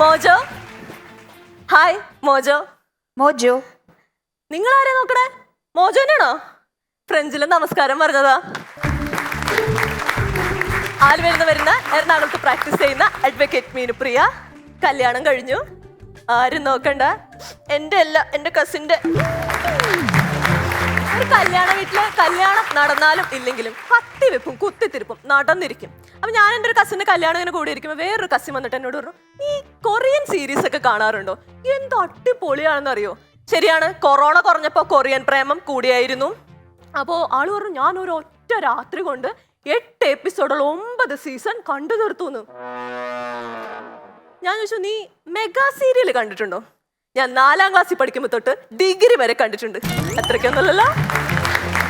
Mojo. Hi mojo. Mojo നിങ്ങൾ ആരെ നോക്കണേ? മോജോനാണോ? ഫ്രഞ്ചിൽ നമസ്കാരം പറഞ്ഞതാ. ആലുവയിൽ വരുന്ന എറണാകുളത്ത് പ്രാക്ടീസ് ചെയ്യുന്ന അഡ്വക്കേറ്റ് മീനുപ്രിയ. കല്യാണം കഴിഞ്ഞു. ആരും നോക്കണ്ട, എൻ്റെ അല്ല, എൻ്റെ കസിൻ്റെ. ഒരു കല്യാണ വീട്ടില് കല്യാണം നടന്നാലും ഇല്ലെങ്കിലും കത്തിവെപ്പും കുത്തിത്തിരിപ്പും നടന്നിരിക്കും. അപ്പൊ ഞാൻ എൻ്റെ ഒരു കസിന്റെ കല്യാണം ഇങ്ങനെ കൂടി ഇരിക്കുമ്പോൾ വേറൊരു കസിൻ വന്നിട്ട് എന്നോട് പറഞ്ഞു, നീ കൊറിയൻ സീരീസ് ഒക്കെ കാണാറുണ്ടോ? എന്ത് അടിപൊളിയാണെന്ന് അറിയോ? ശരിയാണ്, കൊറോണ കുറഞ്ഞപ്പോ കൊറിയൻ പ്രേമം കൂടിയായിരുന്നു. അപ്പോൾ ആള് പറഞ്ഞു, ഞാൻ ഒരു ഒറ്റ രാത്രി കൊണ്ട് 8 എപ്പിസോഡുള്ള 9 സീസൺ കണ്ടു തീർത്തുന്ന്. ഞാൻ ചോദിച്ചു, നീ മെഗാ സീരിയൽ കണ്ടിട്ടുണ്ടോ? ഞാൻ 4ാം ക്ലാസ്സിൽ പഠിക്കുമ്പോൾ തൊട്ട് ഡിഗ്രി വരെ കണ്ടിട്ടുണ്ട്. അത്രയ്ക്കൊന്നുമല്ലല്ലോ.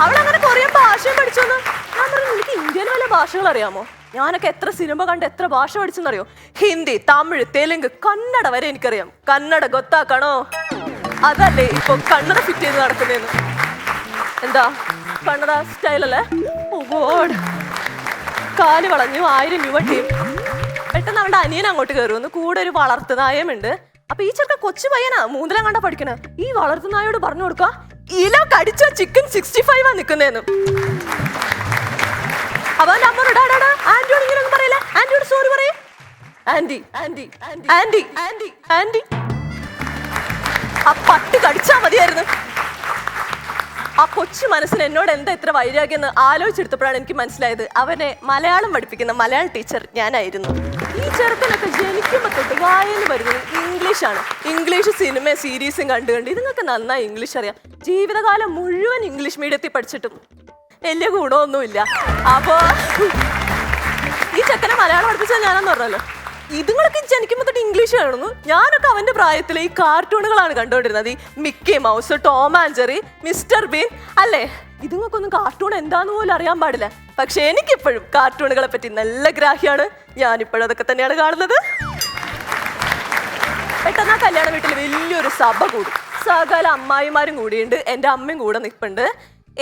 അവളങ്ങനെ കൊറിയൻ ഭാഷയും പഠിച്ചോന്ന്. ഞാൻ പറഞ്ഞു, എനിക്ക് ഇന്ത്യയിൽ വല്ല ഭാഷകൾ അറിയാമോ? ഞാനൊക്കെ എത്ര സിനിമ കണ്ട് എത്ര ഭാഷ പഠിച്ചെന്നറിയോ? ഹിന്ദി, തമിഴ്, തെലുങ്ക്, കന്നഡ വരെ എനിക്കറിയാം. കന്നഡ ഗൊത്താക്കണോ? അതല്ലേ ഇപ്പൊ കന്നഡ ഫിറ്റ് ചെയ്ത് നടക്കുന്നതെന്ന്. എന്താ കന്നഡ സ്റ്റൈലല്ലേ? ഓ ഗോഡ്. കാല് വളഞ്ഞു 1000 രൂപ ടീം. പെട്ടെന്ന് അവളുടെ അനിയൻ അങ്ങോട്ട് കയറുമെന്ന്. കൂടെ ഒരു വളർത്തുനായമുണ്ട്. അപ്പൊ ഈ ചെറുക്ക കൊച്ചു പയ്യനാ, 3ാം കണ്ടാ പഠിക്കണേ. ഈ വളർത്തുനായോട് പറഞ്ഞു കൊടുക്ക, ഇല കടിച്ച ചിക്കൻ 65 നിക്കുന്നേന്ന്. അവന്റെ അമ്മ ആന്റിയോട് ഇങ്ങനെ പറയല്ലേ, ആന്റിയോട് സോറി പറയേ. Aunty aunty aunty aunty aunty. ആ പട്ടി കടിച്ചാ മതിയായിരുന്നു. ആ കൊച്ചു മനസ്സിന് എന്നോട് എന്താ ഇത്ര വൈരാഗ്യം എന്ന് ആലോചിച്ചെടുത്തപ്പോഴാണ് എനിക്ക് മനസ്സിലായത്, അവനെ മലയാളം പഠിപ്പിക്കുന്ന മലയാളം ടീച്ചർ ഞാനായിരുന്നു. ഈ ചെറുക്കനൊക്കെ ജനിക്കുമ്പോൾ തൊട്ട് വായന വരുന്നത് ഇംഗ്ലീഷാണ്. ഇംഗ്ലീഷ് സിനിമ സീരീസും കണ്ടുകൊണ്ട് ഇതുങ്ങൾക്ക് നന്നായി ഇംഗ്ലീഷ് അറിയാം. ജീവിതകാലം മുഴുവൻ ഇംഗ്ലീഷ് മീഡിയത്തിൽ പഠിച്ചിട്ടും വലിയ ഗുണമൊന്നുമില്ല. അപ്പോ ഈ ചെക്കനെ മലയാളം പഠിപ്പിച്ചാൽ ഞാനെന്ന് പറഞ്ഞല്ലോ. ഇതുങ്ങളൊക്കെ ജനിക്കുമ്പോൾ തൊട്ട് ഇംഗ്ലീഷ് കാണുന്നു. ഞാനൊക്കെ അവന്റെ പ്രായത്തിൽ ഈ കാർട്ടൂണുകളാണ് കണ്ടുകൊണ്ടിരുന്നത്. ഈ Mickey mouse, Tom and Jerry, mister been അല്ലേ. ഇതുങ്ങൾക്കൊന്നും കാർട്ടൂൺ എന്താന്ന് പോലും അറിയാൻ പാടില്ല. പക്ഷെ എനിക്കിപ്പോഴും കാർട്ടൂണുകളെ പറ്റി നല്ല ഗ്രാഹ്യമാണ്. ഞാനിപ്പോഴും അതൊക്കെ തന്നെയാണ് കാണുന്നത്. പെട്ടെന്ന് ആ കല്യാണ വീട്ടിൽ വലിയൊരു സഭ കൂടി. സകല അമ്മായിമാരും കൂടിയുണ്ട്. എൻ്റെ അമ്മയും കൂടെ നിൽപ്പുണ്ട്.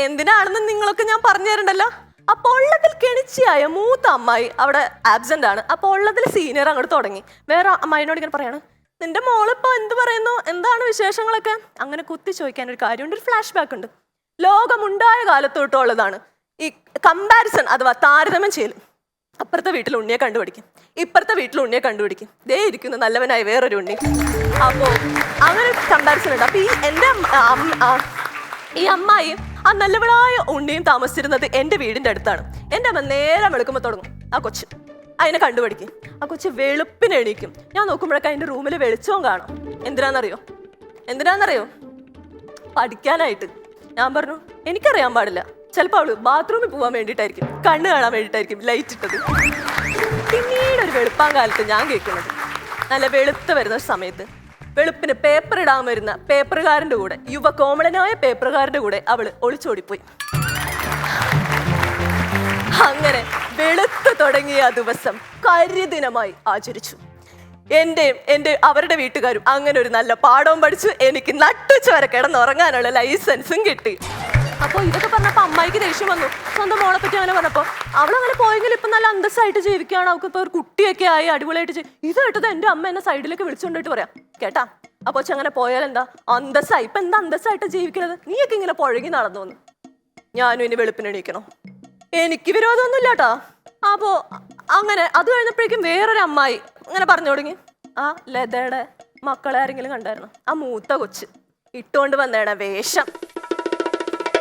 എന്തിനാണെന്ന് നിങ്ങളൊക്കെ ഞാൻ പറഞ്ഞു തരണ്ടല്ലോ. അപ്പോൾ ഉള്ളതിൽ കെണിച്ചിയായ മൂത്ത അമ്മായി അവിടെ ആബ്സെന്റ് ആണ്. അപ്പോൾ ഉള്ളതിൽ സീനിയർ അങ്ങോട്ട് തുടങ്ങി. വേറെ അമ്മായിനോട് ഇങ്ങനെ പറയാണ്, നിന്റെ മോളിപ്പോ എന്ത് പറയുന്നു, എന്താണ് വിശേഷങ്ങളൊക്കെ? അങ്ങനെ കുത്തി ചോദിക്കാൻ ഒരു കാര്യമുണ്ട്. ഒരു ഫ്ലാഷ് ബാക്ക് ഉണ്ട്. ലോകമുണ്ടായ കാലത്തോട്ടുള്ളതാണ് ഈ കമ്പാരിസൺ അഥവാ താരതമ്യം ചെയ്യലും. അപ്പുറത്തെ വീട്ടിൽ ഉണ്ണിയെ കണ്ടുപിടിക്കും, ഇപ്പുറത്തെ വീട്ടിൽ ഉണ്ണിയെ കണ്ടുപിടിക്കും. ദേ ഇരിക്കുന്നു നല്ലവനായ വേറൊരു ഉണ്ണി. അപ്പോൾ അങ്ങനെ കമ്പാരിസൺ ഉണ്ട്. അപ്പൊ ഈ എൻ്റെ ഈ അമ്മായി ആ നല്ലവളായ ഉണ്ണിയും താമസിച്ചിരുന്നത് എൻ്റെ വീടിൻ്റെ അടുത്താണ്. എൻ്റെ അമ്മ നേരം വെളുക്കുമ്പോൾ തുടങ്ങും ആ കൊച്ച് അതിനെ കണ്ടുപിടിക്കും. ആ കൊച്ച് വെളുപ്പിന് എണീക്കും. ഞാൻ നോക്കുമ്പോഴൊക്കെ അതിൻ്റെ റൂമിൽ വെളിച്ചവും കാണും. എന്തിനാന്നറിയോ? പഠിക്കാനായിട്ട്. ഞാൻ പറഞ്ഞു, എനിക്കറിയാൻ പാടില്ല. ചിലപ്പോൾ അവള് ബാത്റൂമിൽ പോകാൻ വേണ്ടിയിട്ടായിരിക്കും, കണ്ണ് കാണാൻ വേണ്ടിയിട്ടായിരിക്കും ലൈറ്റ് ഇട്ടത്. പിന്നീട് ഒരു വെളുപ്പാൻ കാലത്ത് ഞാൻ കേൾക്കുന്നത്, നല്ല വെളുത്ത് വരുന്ന സമയത്ത് വെളുപ്പിന് പേപ്പർ ഇടാൻ വരുന്ന പേപ്പറുകാരൻ്റെ കൂടെ, യുവ കോമളനായ പേപ്പറുകാരൻ്റെ കൂടെ അവള് ഒളിച്ചോടിപ്പോയി. അങ്ങനെ വെളുത്ത് തുടങ്ങിയ ആ ദിവസം കരിദിനമായി ആചരിച്ചു. അവരുടെ വീട്ടുകാരും അങ്ങനെ ഒരു നല്ല പാഠവും പഠിച്ചു. എനിക്ക് നട്ടുച്ച വരെ കിടന്നുറങ്ങാനുള്ള ലൈസൻസും കിട്ടി. അപ്പോൾ ഇതൊക്കെ പറഞ്ഞപ്പോൾ അമ്മായിക്ക് ദേഷ്യം വന്നു. സ്വന്തം മോളെ പറ്റി അങ്ങനെ പറഞ്ഞപ്പോൾ അവളങ്ങനെ പോയെങ്കിൽ ഇപ്പം നല്ല അന്തസ്സായിട്ട് ജീവിക്കുകയാണ്. അവൾക്ക് ഇപ്പോൾ ഒരു കുട്ടിയൊക്കെ ആയി അടിപൊളിയായിട്ട് ഇത് കേട്ടത് എൻ്റെ അമ്മ എന്നെ സൈഡിലേക്ക് വിളിച്ചുകൊണ്ടിട്ട് പറയാം, കേട്ടാ ആ കൊച്ചു അങ്ങനെ പോയാൽ എന്താ അന്തസ്സായി, ഇപ്പം എന്താ അന്തസ്സായിട്ട് ജീവിക്കുന്നത്, നീയൊക്കെ ഇങ്ങനെ പുഴകി നടന്നു വന്നു. ഞാനും ഇനി വെളുപ്പിന് എണീക്കണോ? എനിക്ക് വിരോധമൊന്നുമില്ല കേട്ടോ. അപ്പോൾ അങ്ങനെ അത് കഴിഞ്ഞപ്പോഴേക്കും വേറൊരു അമ്മായി ഇങ്ങനെ പറഞ്ഞു തുടങ്ങി, ആ ലതയുടെ മക്കളെ ആരെങ്കിലും കണ്ടായിരുന്നു? ആ മൂത്ത കൊച്ച് ഇട്ടുകൊണ്ട് വന്നേണ വേഷം,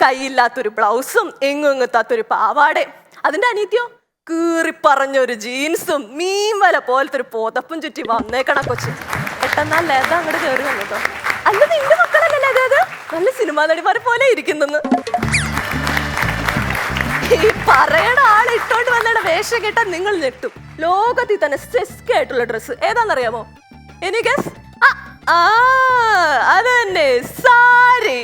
കൈയില്ലാത്തൊരു ബ്ലൗസും എങ്ങുങ്ങത്താത്തൊരു പാവാടേ, അതിന്റെ അനീത്യോ കീറിപ്പറഞ്ഞൊരു ജീൻസും മീൻ വല പോലത്തെ ഒരു പോതപ്പും ചുറ്റി വന്നേക്കണ കൊച്ച്. പെട്ടെന്നാ ലത അങ്ങോട്ട് കയറി വന്നിട്ടോ, അല്ല നിന്റെ മക്കളല്ലേ ലത? നല്ല സിനിമാ നടിമാരെ പോലെ ഇരിക്കുന്നെന്ന്. ഈ പറയണ ആള് ഇട്ടോണ്ട് വന്നേണ വേഷം കേട്ടാൽ നിങ്ങൾ ഞെട്ടും. ലോകത്തിൽ തന്നെ സെസ്ക് ആയിട്ടുള്ള ഡ്രസ്സ് ഏതാണെന്നറിയാമോ? എനിക്ക് അത് തന്നെ സാരി.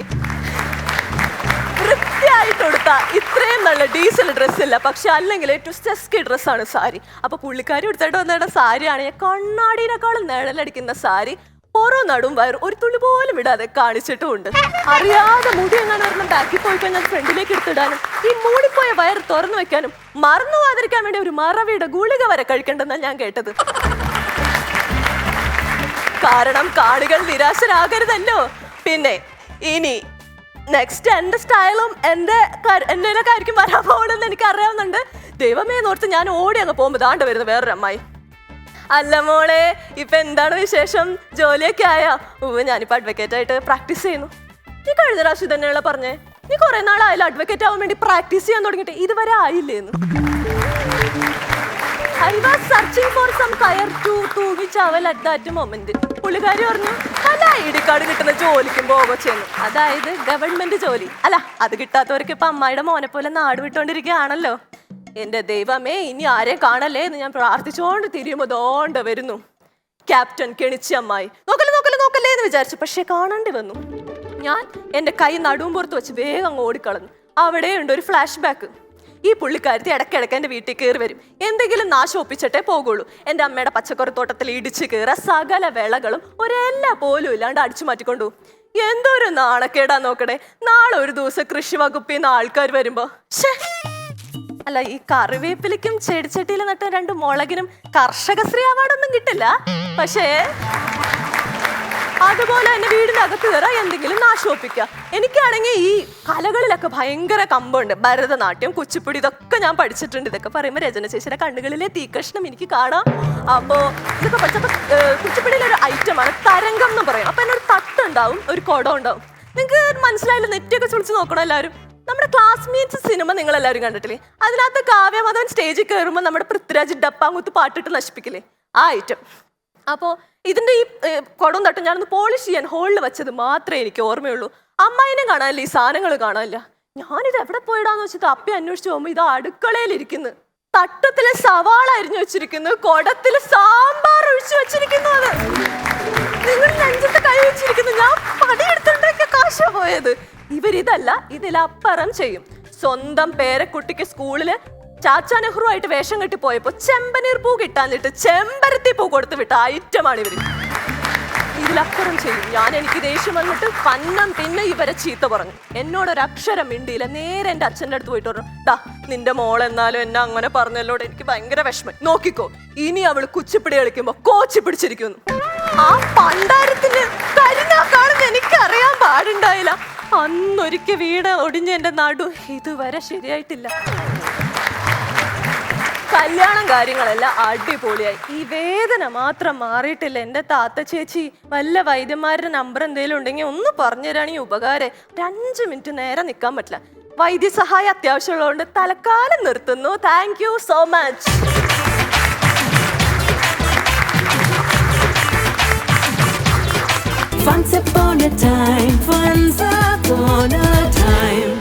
വൃത്തിയായിട്ട് കൊടുത്ത ഇത്രയും നല്ല ഡീസൽ ഡ്രസ്സില്ല, പക്ഷെ അല്ലെങ്കിൽ ഏറ്റവും സെസ്കി ഡ്രസ്സാണ് സാരി. അപ്പൊ പുള്ളിക്കാരി എടുത്തിട്ട് വന്നേണ്ട സാരിയാണെങ്കിൽ കണ്ണാടിനേക്കാളും നിഴലടിക്കുന്ന സാരി. ഓരോ നടും വയർ ഒരു തുള്ളി പോലും വിടാതെ കാണിച്ചിട്ടുമുണ്ട്. അറിയാതെ മുടി എങ്ങനെ പറഞ്ഞ ബാക്കിൽ പോയി കഴിഞ്ഞാൽ ഫ്രണ്ടിലേക്ക് എടുത്തിടാനും ഈ മൂടിപ്പോയ വയർ തുറന്നു വെക്കാനും മറന്നു പോകാതിരിക്കാൻ വേണ്ടി ഒരു മറവിയുടെ ഗുളിക വരെ കഴിക്കണ്ടെന്നാണ് ഞാൻ കേട്ടത്. കാരണം കാണികൾ നിരാശരാകരുതല്ലോ. പിന്നെ ഇനി നെക്സ്റ്റ് എന്റെ സ്റ്റൈലും എന്റെയൊക്കെ ആയിരിക്കും വരാൻ പോകണമെന്ന് എനിക്ക് അറിയാവുന്നുണ്ട്. ദൈവമേ നോർത്ത് ഞാൻ ഓടി അങ്ങ് പോകുമ്പോൾ ദാണ്ട് വരുന്നു വേറൊരു അമ്മായി. അല്ല മോളെ, ഇപ്പൊ എന്താണ് വിശേഷം? ജോലിയൊക്കെ ആയാ? ഞാനിപ്പോ അഡ്വക്കേറ്റ് ആയിട്ട് പ്രാക്ടീസ് ചെയ്യുന്നു. നീ കഴിഞ്ഞ പ്രാവശ്യം തന്നെയുള്ള പറഞ്ഞേ, നീ കുറെ നാളായാലും അഡ്വക്കേറ്റ് ആവാൻ വേണ്ടി പ്രാക്ടീസ് ചെയ്യാൻ തുടങ്ങിയിട്ട് ഇതുവരെ ആയില്ലേന്ന്. I was searching for some kaya to which travel at that moment. പുള്ളിക്കാരി പറഞ്ഞു നല്ല ID കാർഡ് കിട്ടുന്ന ജോലിക്കും പോകോ ചെയ്യുന്നു. അതായത് ഗവൺമെന്റ് ജോലി. അല്ല, അത് കിട്ടാത്തവർക്ക് ഇപ്പൊ അമ്മായിയുടെ മോനെ പോലെ നാട് വിട്ടോണ്ടിരിക്കുകയാണല്ലോ. എന്റെ ദൈവമേ, ഇനി ആരെയും കാണല്ലേ എന്ന് ഞാൻ പ്രാർത്ഥിച്ചോണ്ട് തിരിയുമ്പോ ദോണ്ട് വരുന്നു ക്യാപ്റ്റൻ കെണിച്ചി അമ്മായി. നോക്കല്ലേ എന്ന് വിചാരിച്ചു, പക്ഷെ കാണേണ്ടി വന്നു. ഞാൻ എന്റെ കൈ നടുവും പുറത്ത് വെച്ച് വേഗം ഓടിക്കളഞ്ഞു. അവിടെയുണ്ട് ഒരു ഫ്ലാഷ് ബാക്ക്. ഈ പുള്ളിക്കാരത്തി ഇടയ്ക്കിടയ്ക്ക് എൻ്റെ വീട്ടിൽ കയറി വരും. എന്തെങ്കിലും നാശം ഒപ്പിച്ചിട്ടേ പോകുള്ളൂ. എൻ്റെ അമ്മയുടെ പച്ചക്കറി തോട്ടത്തിൽ ഇടിച്ച് കയറ സകല വിളകളും ഒരെല്ല പോലും ഇല്ലാണ്ട് അടിച്ചു മാറ്റിക്കൊണ്ടു. എന്തൊരു നാണക്കേടാ നോക്കണേ. നാളെ ഒരു ദിവസം കൃഷി വകുപ്പിൽ നിന്ന് ആൾക്കാർ വരുമ്പോ, അല്ല, ഈ കറിവേപ്പിലേക്കും ചെടിച്ചട്ടിയിൽ നട്ട 2 മുളകിനും കർഷകശ്രീ അവാർഡൊന്നും കിട്ടില്ല. പക്ഷേ അതുപോലെ തന്നെ വീടിനകത്ത് കയറാൻ എന്തെങ്കിലും നാശോപ്പിക്കുക. എനിക്കാണെങ്കിൽ ഈ കലകളിലൊക്കെ ഭയങ്കര കമ്പുണ്ട്. ഭരതനാട്യം, കുച്ചിപ്പുടി, ഇതൊക്കെ ഞാൻ പഠിച്ചിട്ടുണ്ട്. ഇതൊക്കെ പറയുമ്പോൾ രചന ചേച്ചിയുടെ കണ്ണുകളിലെ തീക്കഷ്ണം എനിക്ക് കാണാം. അപ്പോൾ ഇതൊക്കെ പഠിച്ചപ്പോൾ കുച്ചിപ്പുടിയിലൊരു ഐറ്റമാണ് തരംഗം എന്ന് പറയും. അപ്പോൾ എന്നൊരു തട്ടുണ്ടാവും, ഒരു കുടം ഉണ്ടാവും. നിങ്ങൾക്ക് മനസ്സിലായില്ല, നെറ്റൊക്കെ ചുളിച്ച് നോക്കണം എല്ലാവരും. നമ്മുടെ ക്ലാസ്മേറ്റ്സ് സിനിമ നിങ്ങൾ എല്ലാവരും കണ്ടിട്ടില്ലേ? അതിനകത്ത് കാവ്യമാധവൻ സ്റ്റേജിൽ കയറുമ്പോൾ നമ്മുടെ പൃഥ്വിരാജ് ഡപ്പാങ്കുത്ത് പാട്ടിട്ട് നശിപ്പിക്കില്ലേ, ആ ഐറ്റം. അപ്പോൾ ഇതിന്റെ ഈ കുടവും തട്ടും ഞാനൊന്ന് പോളിഷ് ചെയ്യാൻ ഹോളിൽ വെച്ചത് മാത്രമേ എനിക്ക് ഓർമ്മയുള്ളൂ. അമ്മായിനെ കാണാനില്ല, ഈ സാധനങ്ങൾ കാണാനില്ല. ഞാനിത് എവിടെ പോയിടാന്ന് വെച്ചിട്ട് അപ്പി അന്വേഷിച്ച് പോകുമ്പോൾ ഇത് അടുക്കളയിലിരിക്കുന്നു. തട്ടത്തില് സവാള അരിഞ്ഞു വെച്ചിരിക്കുന്നു, കുടത്തില് സാമ്പാർ ഒഴിച്ചു വെച്ചിരിക്കുന്നു. അത് നിങ്ങൾ നെഞ്ചത്ത് കൈ വെച്ചിരിക്കുന്നു. ഞാൻ പണിയെടുത്തിട്ടൊക്കെ കാശ പോയത്. ഇവരിതല്ല, ഇതിലപ്പുറം ചെയ്യും. സ്വന്തം പേരക്കുട്ടിക്ക് സ്കൂളില് ചാച്ചാ നെഹ്റു ആയിട്ട് വേഷം കെട്ടി പോയപ്പോ ചെമ്പനീർ പൂ കിട്ടാന്നിട്ട് ചെമ്പരത്തി പൂ കൊടുത്ത് വിട്ട ഐറ്റമാണ് ഇവര്. ഇതിലപ്പുറം ചെയ്യും. എനിക്ക് ദേഷ്യം വന്നിട്ട് പിന്നെ ഇവരെ ചീത്ത പറഞ്ഞു. എന്നോടൊരക്ഷരം മിണ്ടിയില്ല. നേരെ എൻ്റെ അച്ഛൻ്റെ അടുത്ത് പോയിട്ട് പറഞ്ഞു, ഡാ നിന്റെ മോളെന്നാലും എന്നെ അങ്ങനെ പറഞ്ഞല്ലോടെ എനിക്ക് ഭയങ്കര വിഷമം. നോക്കിക്കോ, ഇനി അവള് കുച്ചിപ്പിടി കളിക്കുമ്പോ കോച്ചി പിടിച്ചിരിക്കുന്നു. ആ പണ്ടാരത്തിന് കരിനാക്കാണെന്ന് എനിക്കറിയാൻ പാടുണ്ടായില്ല. അന്നൊരിക്കൽ വീട് ഒടിഞ്ഞ എൻ്റെ നടു ഇതുവരെ ശരിയായിട്ടില്ല. കല്യാണം കാര്യങ്ങളെല്ലാം അടിപൊളിയായി. ഈ വേദന മാത്രം മാറിയിട്ടില്ല. എൻ്റെ താത്ത ചേച്ചി വല്ല വൈദ്യന്മാരുടെ നമ്പർ എന്തെങ്കിലും ഉണ്ടെങ്കിൽ ഒന്ന് പറഞ്ഞു തരാണെങ്കിൽ ഉപകാരം. 5 മിനിറ്റ് നേരെ നിൽക്കാൻ പറ്റില്ല. വൈദ്യസഹായം അത്യാവശ്യമുള്ളതുകൊണ്ട് തൽക്കാലം നിർത്തുന്നു. Thank you so much. Once upon a time, once upon a time.